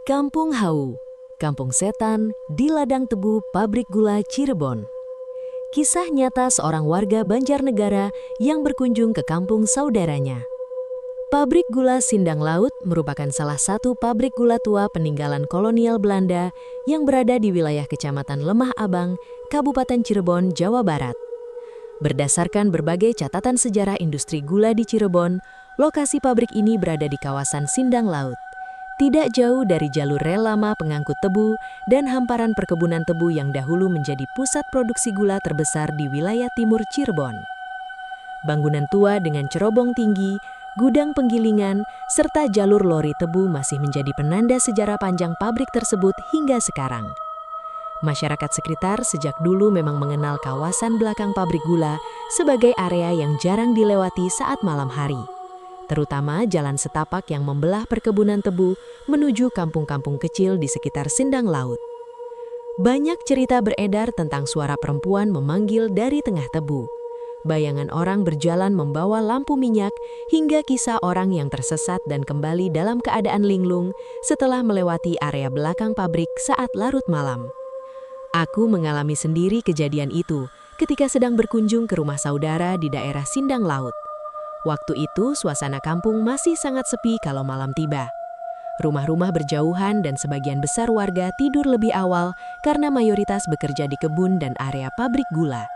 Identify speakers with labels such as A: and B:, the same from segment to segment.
A: Kampung Hau, Kampung Setan di ladang tebu pabrik gula Cirebon. Kisah nyata seorang warga Banjarnegara yang berkunjung ke kampung saudaranya. Pabrik gula Sindang Laut merupakan salah satu pabrik gula tua peninggalan kolonial Belanda yang berada di wilayah Kecamatan Lemah Abang, Kabupaten Cirebon, Jawa Barat. Berdasarkan berbagai catatan sejarah industri gula di Cirebon, lokasi pabrik ini berada di kawasan Sindang Laut, tidak jauh dari jalur rel lama pengangkut tebu dan hamparan perkebunan tebu yang dahulu menjadi pusat produksi gula terbesar di wilayah timur Cirebon. Bangunan tua dengan cerobong tinggi, gudang penggilingan, serta jalur lori tebu masih menjadi penanda sejarah panjang pabrik tersebut hingga sekarang. Masyarakat sekitar sejak dulu memang mengenal kawasan belakang pabrik gula sebagai area yang jarang dilewati saat malam hari, terutama jalan setapak yang membelah perkebunan tebu menuju kampung-kampung kecil di sekitar Sindang Laut. Banyak cerita beredar tentang suara perempuan memanggil dari tengah tebu, bayangan orang berjalan membawa lampu minyak, hingga kisah orang yang tersesat dan kembali dalam keadaan linglung setelah melewati area belakang pabrik saat larut malam. Aku mengalami sendiri kejadian itu ketika sedang berkunjung ke rumah saudara di daerah Sindang Laut. Waktu itu suasana kampung masih sangat sepi kalau malam tiba. Rumah-rumah berjauhan dan sebagian besar warga tidur lebih awal karena mayoritas bekerja di kebun dan area pabrik gula.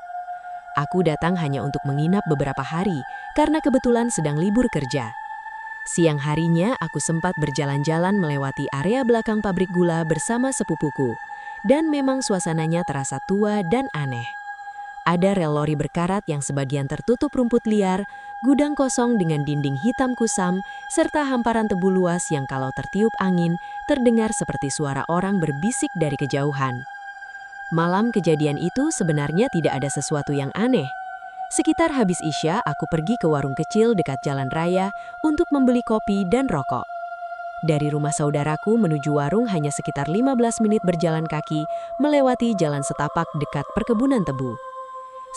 A: Aku datang hanya untuk menginap beberapa hari karena kebetulan sedang libur kerja. Siang harinya aku sempat berjalan-jalan melewati area belakang pabrik gula bersama sepupuku, dan memang suasananya terasa tua dan aneh. Ada rel lori berkarat yang sebagian tertutup rumput liar, gudang kosong dengan dinding hitam kusam, serta hamparan tebu luas yang kalau tertiup angin terdengar seperti suara orang berbisik dari kejauhan. Malam kejadian itu sebenarnya tidak ada sesuatu yang aneh. Sekitar habis Isya, aku pergi ke warung kecil dekat jalan raya untuk membeli kopi dan rokok. Dari rumah saudaraku menuju warung hanya sekitar 15 menit berjalan kaki melewati jalan setapak dekat perkebunan tebu.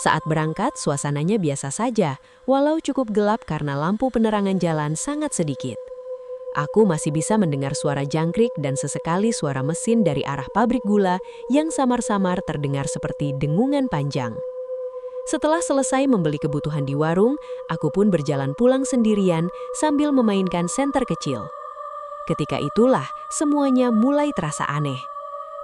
A: Saat berangkat, suasananya biasa saja, walau cukup gelap karena lampu penerangan jalan sangat sedikit. Aku masih bisa mendengar suara jangkrik dan sesekali suara mesin dari arah pabrik gula yang samar-samar terdengar seperti dengungan panjang. Setelah selesai membeli kebutuhan di warung, aku pun berjalan pulang sendirian sambil memainkan senter kecil. Ketika itulah semuanya mulai terasa aneh.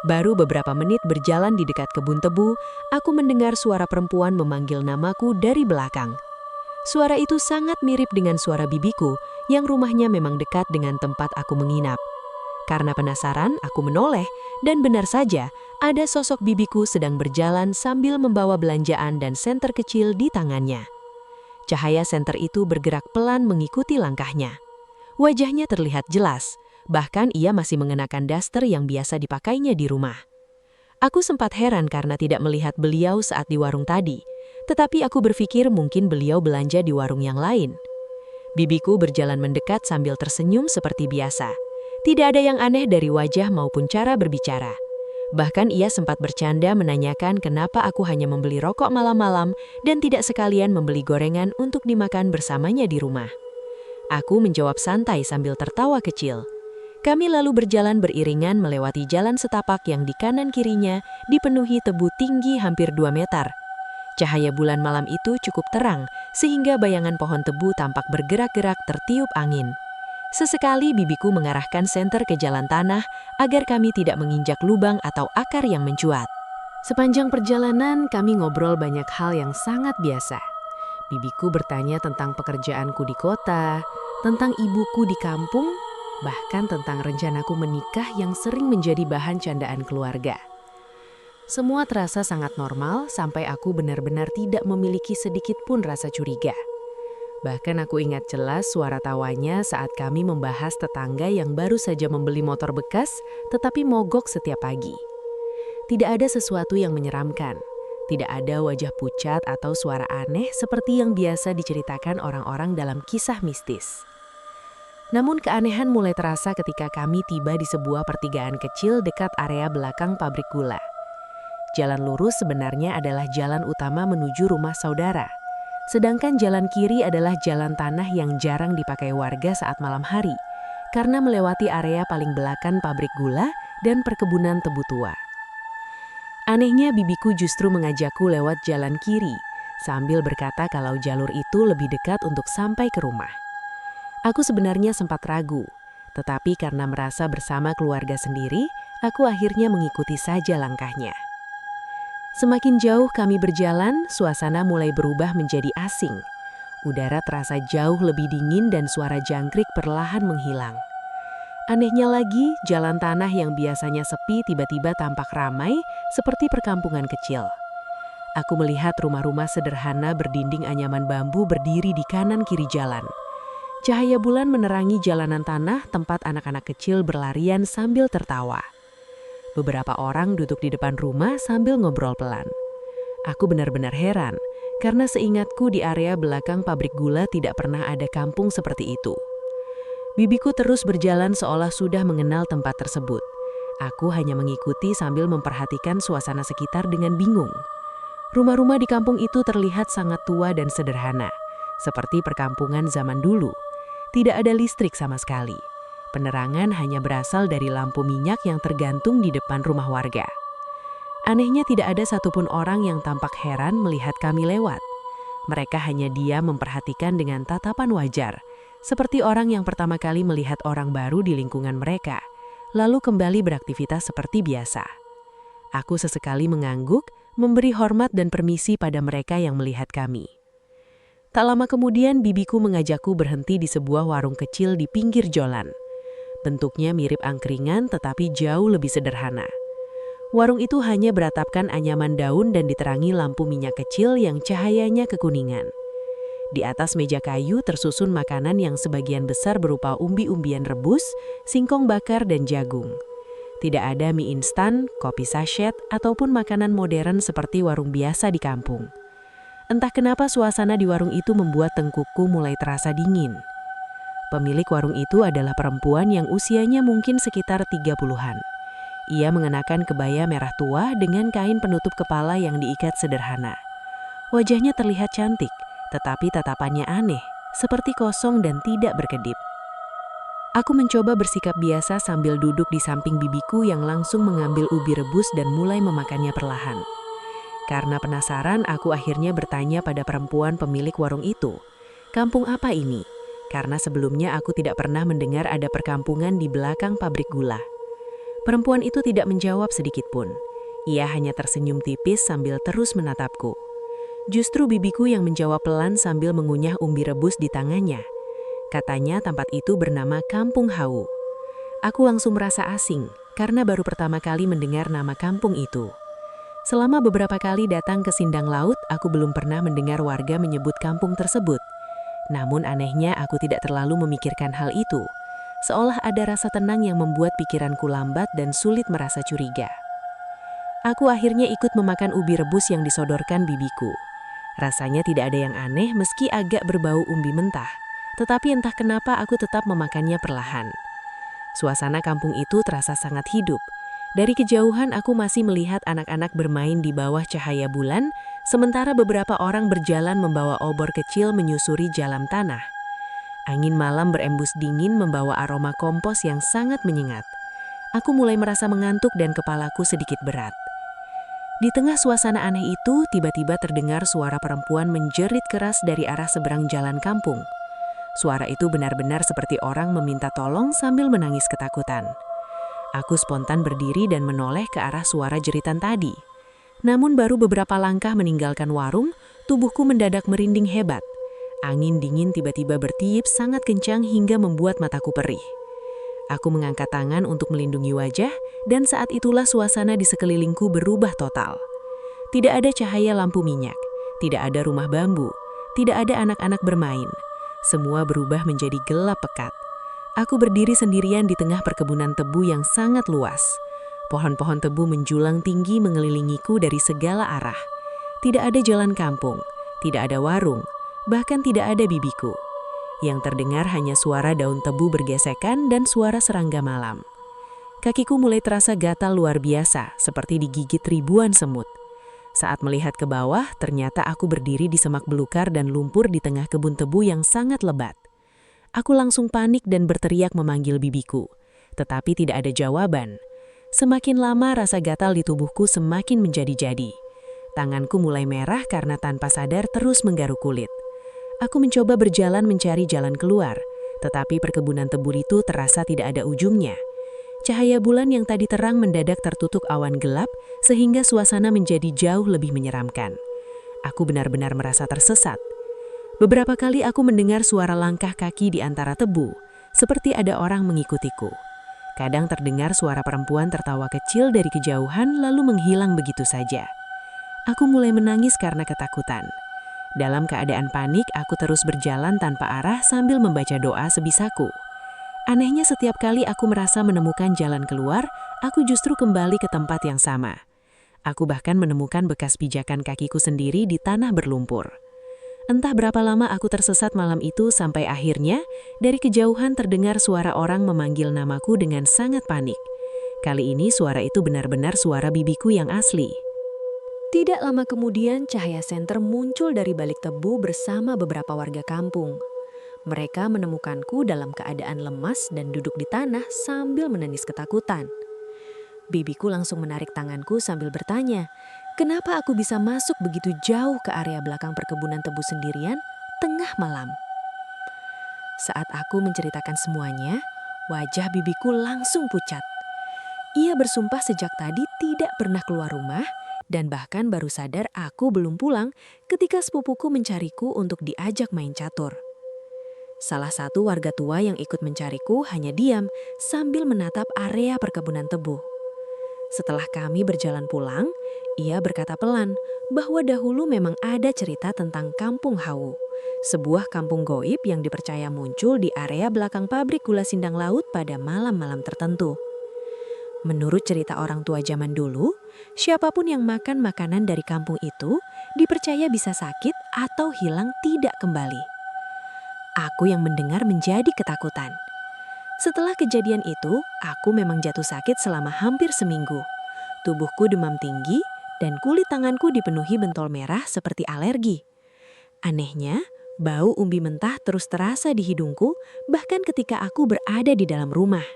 A: Baru beberapa menit berjalan di dekat kebun tebu, aku mendengar suara perempuan memanggil namaku dari belakang. Suara itu sangat mirip dengan suara bibiku yang rumahnya memang dekat dengan tempat aku menginap. Karena penasaran, aku menoleh dan benar saja ada sosok bibiku sedang berjalan sambil membawa belanjaan dan senter kecil di tangannya. Cahaya senter itu bergerak pelan mengikuti langkahnya. Wajahnya terlihat jelas. Bahkan ia masih mengenakan daster yang biasa dipakainya di rumah. Aku sempat heran karena tidak melihat beliau saat di warung tadi, tetapi aku berpikir mungkin beliau belanja di warung yang lain. Bibiku berjalan mendekat sambil tersenyum seperti biasa. Tidak ada yang aneh dari wajah maupun cara berbicara. Bahkan ia sempat bercanda menanyakan kenapa aku hanya membeli rokok malam-malam dan tidak sekalian membeli gorengan untuk dimakan bersamanya di rumah. Aku menjawab santai sambil tertawa kecil. Kami lalu berjalan beriringan melewati jalan setapak yang di kanan kirinya dipenuhi tebu tinggi hampir 2 meter. Cahaya bulan malam itu cukup terang sehingga bayangan pohon tebu tampak bergerak-gerak tertiup angin. Sesekali bibiku mengarahkan senter ke jalan tanah agar kami tidak menginjak lubang atau akar yang mencuat. Sepanjang perjalanan kami ngobrol banyak hal yang sangat biasa. Bibiku bertanya tentang pekerjaanku di kota, tentang ibuku di kampung, bahkan tentang rencanaku menikah yang sering menjadi bahan candaan keluarga. Semua terasa sangat normal sampai aku benar-benar tidak memiliki sedikit pun rasa curiga. Bahkan aku ingat jelas suara tawanya saat kami membahas tetangga yang baru saja membeli motor bekas tetapi mogok setiap pagi. Tidak ada sesuatu yang menyeramkan. Tidak ada wajah pucat atau suara aneh seperti yang biasa diceritakan orang-orang dalam kisah mistis. Namun keanehan mulai terasa ketika kami tiba di sebuah pertigaan kecil dekat area belakang pabrik gula. Jalan lurus sebenarnya adalah jalan utama menuju rumah saudara. Sedangkan jalan kiri adalah jalan tanah yang jarang dipakai warga saat malam hari, karena melewati area paling belakang pabrik gula dan perkebunan tebu tua. Anehnya bibiku justru mengajakku lewat jalan kiri, sambil berkata kalau jalur itu lebih dekat untuk sampai ke rumah. Aku sebenarnya sempat ragu, tetapi karena merasa bersama keluarga sendiri, aku akhirnya mengikuti saja langkahnya. Semakin jauh kami berjalan, suasana mulai berubah menjadi asing. Udara terasa jauh lebih dingin dan suara jangkrik perlahan menghilang. Anehnya lagi, jalan tanah yang biasanya sepi tiba-tiba tampak ramai seperti perkampungan kecil. Aku melihat rumah-rumah sederhana berdinding anyaman bambu berdiri di kanan kiri jalan. Cahaya bulan menerangi jalanan tanah tempat anak-anak kecil berlarian sambil tertawa. Beberapa orang duduk di depan rumah sambil ngobrol pelan. Aku benar-benar heran, karena seingatku di area belakang pabrik gula tidak pernah ada kampung seperti itu. Bibiku terus berjalan seolah sudah mengenal tempat tersebut. Aku hanya mengikuti sambil memperhatikan suasana sekitar dengan bingung. Rumah-rumah di kampung itu terlihat sangat tua dan sederhana, seperti perkampungan zaman dulu. Tidak ada listrik sama sekali. Penerangan hanya berasal dari lampu minyak yang tergantung di depan rumah warga. Anehnya tidak ada satupun orang yang tampak heran melihat kami lewat. Mereka hanya diam memperhatikan dengan tatapan wajar, seperti orang yang pertama kali melihat orang baru di lingkungan mereka, lalu kembali beraktivitas seperti biasa. Aku sesekali mengangguk, memberi hormat dan permisi pada mereka yang melihat kami. Tak lama kemudian bibiku mengajakku berhenti di sebuah warung kecil di pinggir jalan. Bentuknya mirip angkringan tetapi jauh lebih sederhana. Warung itu hanya beratapkan anyaman daun dan diterangi lampu minyak kecil yang cahayanya kekuningan. Di atas meja kayu tersusun makanan yang sebagian besar berupa umbi-umbian rebus, singkong bakar dan jagung. Tidak ada mie instan, kopi sachet, ataupun makanan modern seperti warung biasa di kampung. Entah kenapa suasana di warung itu membuat tengkukku mulai terasa dingin. Pemilik warung itu adalah perempuan yang usianya mungkin sekitar 30-an. Ia mengenakan kebaya merah tua dengan kain penutup kepala yang diikat sederhana. Wajahnya terlihat cantik, tetapi tatapannya aneh, seperti kosong dan tidak berkedip. Aku mencoba bersikap biasa sambil duduk di samping bibiku yang langsung mengambil ubi rebus dan mulai memakannya perlahan. Karena penasaran, aku akhirnya bertanya pada perempuan pemilik warung itu, "Kampung apa ini?" Karena sebelumnya aku tidak pernah mendengar ada perkampungan di belakang pabrik gula. Perempuan itu tidak menjawab sedikit pun. Ia hanya tersenyum tipis sambil terus menatapku. Justru bibiku yang menjawab pelan sambil mengunyah umbi rebus di tangannya. Katanya tempat itu bernama Kampung Hawu. Aku langsung merasa asing karena baru pertama kali mendengar nama kampung itu. Selama beberapa kali datang ke Sindang Laut, aku belum pernah mendengar warga menyebut kampung tersebut. Namun anehnya aku tidak terlalu memikirkan hal itu. Seolah ada rasa tenang yang membuat pikiranku lambat dan sulit merasa curiga. Aku akhirnya ikut memakan ubi rebus yang disodorkan bibiku. Rasanya tidak ada yang aneh meski agak berbau umbi mentah, tetapi entah kenapa aku tetap memakannya perlahan. Suasana kampung itu terasa sangat hidup. Dari kejauhan aku masih melihat anak-anak bermain di bawah cahaya bulan, sementara beberapa orang berjalan membawa obor kecil menyusuri jalan tanah. Angin malam berembus dingin membawa aroma kompos yang sangat menyengat. Aku mulai merasa mengantuk dan kepalaku sedikit berat. Di tengah suasana aneh itu, tiba-tiba terdengar suara perempuan menjerit keras dari arah seberang jalan kampung. Suara itu benar-benar seperti orang meminta tolong sambil menangis ketakutan. Aku spontan berdiri dan menoleh ke arah suara jeritan tadi. Namun baru beberapa langkah meninggalkan warung, tubuhku mendadak merinding hebat. Angin dingin tiba-tiba bertiup sangat kencang hingga membuat mataku perih. Aku mengangkat tangan untuk melindungi wajah, dan saat itulah suasana di sekelilingku berubah total. Tidak ada cahaya lampu minyak, tidak ada rumah bambu, tidak ada anak-anak bermain. Semua berubah menjadi gelap pekat. Aku berdiri sendirian di tengah perkebunan tebu yang sangat luas. Pohon-pohon tebu menjulang tinggi mengelilingiku dari segala arah. Tidak ada jalan kampung, tidak ada warung, bahkan tidak ada bibiku. Yang terdengar hanya suara daun tebu bergesekan dan suara serangga malam. Kakiku mulai terasa gatal luar biasa, seperti digigit ribuan semut. Saat melihat ke bawah, ternyata aku berdiri di semak belukar dan lumpur di tengah kebun tebu yang sangat lebat.
B: Aku langsung panik dan berteriak memanggil bibiku. Tetapi tidak ada jawaban. Semakin lama rasa gatal di tubuhku semakin menjadi-jadi. Tanganku mulai merah karena tanpa sadar terus menggaruk kulit. Aku mencoba berjalan mencari jalan keluar, tetapi perkebunan tebu itu terasa tidak ada ujungnya. Cahaya bulan yang tadi terang mendadak tertutup awan gelap sehingga suasana menjadi jauh lebih menyeramkan. Aku benar-benar merasa tersesat. Beberapa kali aku mendengar suara langkah kaki di antara tebu, seperti ada orang mengikutiku. Kadang terdengar suara perempuan tertawa kecil dari kejauhan lalu menghilang begitu saja. Aku mulai menangis karena ketakutan. Dalam keadaan panik, aku terus berjalan tanpa arah sambil membaca doa sebisaku. Anehnya setiap kali aku merasa menemukan jalan keluar, aku justru kembali ke tempat yang sama. Aku bahkan menemukan bekas pijakan kakiku sendiri di tanah berlumpur. Entah berapa lama aku tersesat malam itu sampai akhirnya, dari kejauhan terdengar suara orang memanggil namaku dengan sangat panik. Kali ini suara itu benar-benar suara bibiku yang asli.
A: Tidak lama kemudian, cahaya senter muncul dari balik tebu bersama beberapa warga kampung. Mereka menemukanku dalam keadaan lemas dan duduk di tanah sambil menangis ketakutan. Bibiku langsung menarik tanganku sambil bertanya, kenapa aku bisa masuk begitu jauh ke area belakang perkebunan tebu sendirian tengah malam? Saat aku menceritakan semuanya, wajah bibiku langsung pucat. Ia bersumpah sejak tadi tidak pernah keluar rumah dan bahkan baru sadar aku belum pulang ketika sepupuku mencariku untuk diajak main catur. Salah satu warga tua yang ikut mencariku hanya diam sambil menatap area perkebunan tebu. Setelah kami berjalan pulang, ia berkata pelan bahwa dahulu memang ada cerita tentang Kampung Hawu, sebuah kampung goib yang dipercaya muncul di area belakang pabrik gula Sindang Laut pada malam-malam tertentu. Menurut cerita orang tua zaman dulu, siapapun yang makan makanan dari kampung itu dipercaya bisa sakit atau hilang tidak kembali. Aku yang mendengar menjadi ketakutan. Setelah kejadian itu, aku memang jatuh sakit selama hampir seminggu. Tubuhku demam tinggi dan kulit tanganku dipenuhi bentol merah seperti alergi. Anehnya, bau umbi mentah terus terasa di hidungku bahkan ketika aku berada di dalam rumah.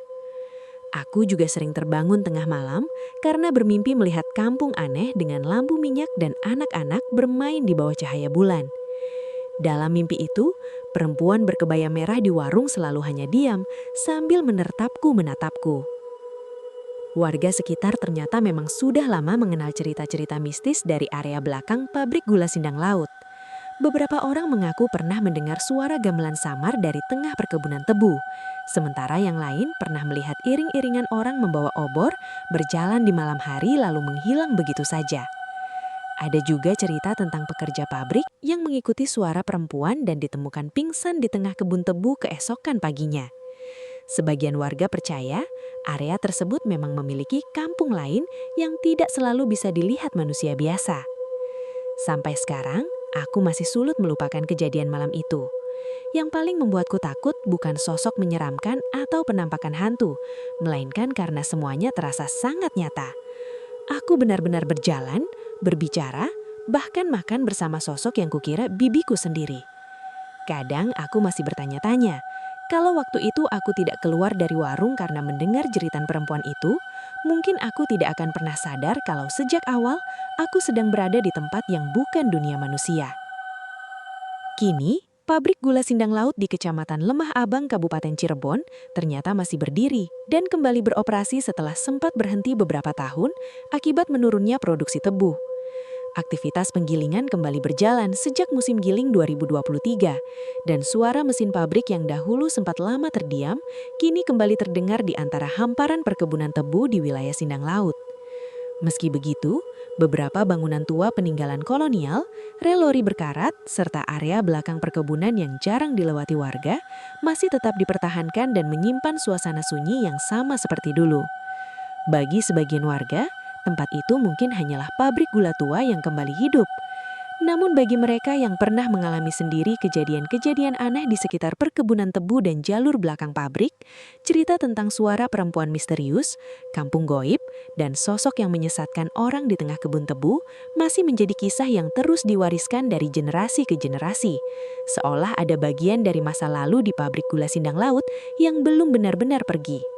A: Aku juga sering terbangun tengah malam karena bermimpi melihat kampung aneh dengan lampu minyak dan anak-anak bermain di bawah cahaya bulan. Dalam mimpi itu, perempuan berkebaya merah di warung selalu hanya diam sambil menatapku. Warga sekitar ternyata memang sudah lama mengenal cerita-cerita mistis dari area belakang pabrik gula Sindang Laut. Beberapa orang mengaku pernah mendengar suara gamelan samar dari tengah perkebunan tebu. Sementara yang lain pernah melihat iring-iringan orang membawa obor berjalan di malam hari lalu menghilang begitu saja. Ada juga cerita tentang pekerja pabrik yang mengikuti suara perempuan dan ditemukan pingsan di tengah kebun tebu keesokan paginya. Sebagian warga percaya area tersebut memang memiliki kampung lain yang tidak selalu bisa dilihat manusia biasa. Sampai sekarang, aku masih sulit melupakan kejadian malam itu. Yang paling membuatku takut bukan sosok menyeramkan atau penampakan hantu, melainkan karena semuanya terasa sangat nyata. Aku benar-benar berjalan, berbicara, bahkan makan bersama sosok yang kukira bibiku sendiri. Kadang aku masih bertanya-tanya, kalau waktu itu aku tidak keluar dari warung karena mendengar jeritan perempuan itu, mungkin aku tidak akan pernah sadar kalau sejak awal aku sedang berada di tempat yang bukan dunia manusia. Kini, pabrik gula Sindang Laut di Kecamatan Lemah Abang, Kabupaten Cirebon ternyata masih berdiri dan kembali beroperasi setelah sempat berhenti beberapa tahun akibat menurunnya produksi tebu. Aktivitas penggilingan kembali berjalan sejak musim giling 2023 dan suara mesin pabrik yang dahulu sempat lama terdiam kini kembali terdengar di antara hamparan perkebunan tebu di wilayah Sindang Laut. Meski begitu, beberapa bangunan tua peninggalan kolonial, rel lori berkarat, serta area belakang perkebunan yang jarang dilewati warga masih tetap dipertahankan dan menyimpan suasana sunyi yang sama seperti dulu. Bagi sebagian warga, tempat itu mungkin hanyalah pabrik gula tua yang kembali hidup.
B: Namun bagi mereka yang pernah mengalami sendiri kejadian-kejadian aneh di sekitar perkebunan tebu dan jalur belakang pabrik, cerita tentang suara perempuan misterius, kampung goib, dan sosok yang menyesatkan orang di tengah kebun tebu masih menjadi kisah yang terus diwariskan dari generasi ke generasi. Seolah ada bagian dari masa lalu di pabrik gula Sindang Laut yang belum benar-benar pergi.